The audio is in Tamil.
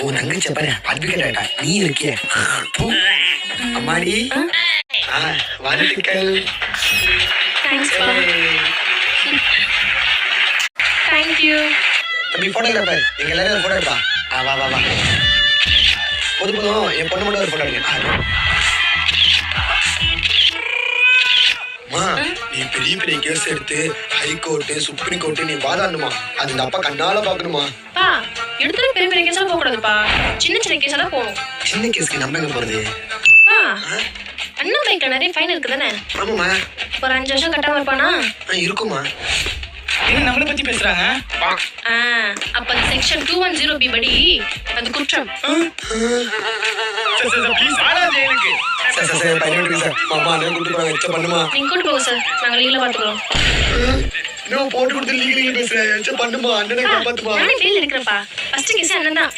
உன் தங்கச்சி பாரு அட்வொகேட் ஆயிட்டா, நீ இருக்கிய அம்மாடி. வாழ்த்துக்கள். தேங்க்யூ. தம்பி போட்டோகிராஃபர், எங்க எல்லாரும் போட்டோ எடுப்பா. வா வா வா. போதும், என் பொண்ணு மட்டும் ஒரு போட்டோ எடுக்க. நீ பெரிய பெரிய கேஸ் எடுத்து ஹைகோர்ட் சுப்ரீம் கோர்ட் நீ வாதாடணுமா? அது இந்த அப்பா கண்ணால பாக்கணுமா? எடுத்து பெரிய பெரிய கேஸா போக கூடாதுப்பா, சின்ன சின்ன கேஸா தான் போகணும். சின்ன கேஸ்க்கு நம்ம எங்க போறது? அண்ணா பைக்ல நிறைய ஃபைன் இருக்கு தானே? ஆமாமா. ஒரு 5 வருஷம் கட்டாம இருப்பானா? இருக்குமா? என்ன நம்மள பத்தி பேசுறாங்க? அப்ப செக்ஷன் 210B படி அது குற்றம். ப்ளீஸ் ஆளாதே எனக்கு. சார் பையனுக்கு சார் மாமா நான் கூட்டி போறேன், எச்ச பண்ணுமா? நீங்க கூட்டி போங்க சார், நாங்க லீவ்ல பாத்துக்கிறோம். நான் போட்டு கொடுத்து லீகல் பேசுறேன், எச்ச பண்ணுமா? அண்ணனை காப்பாத்துமா? நானே பேல் எடுக்கிறப்பா. ஃபர்ஸ்ட் கேஸ் அண்ணன் தான்.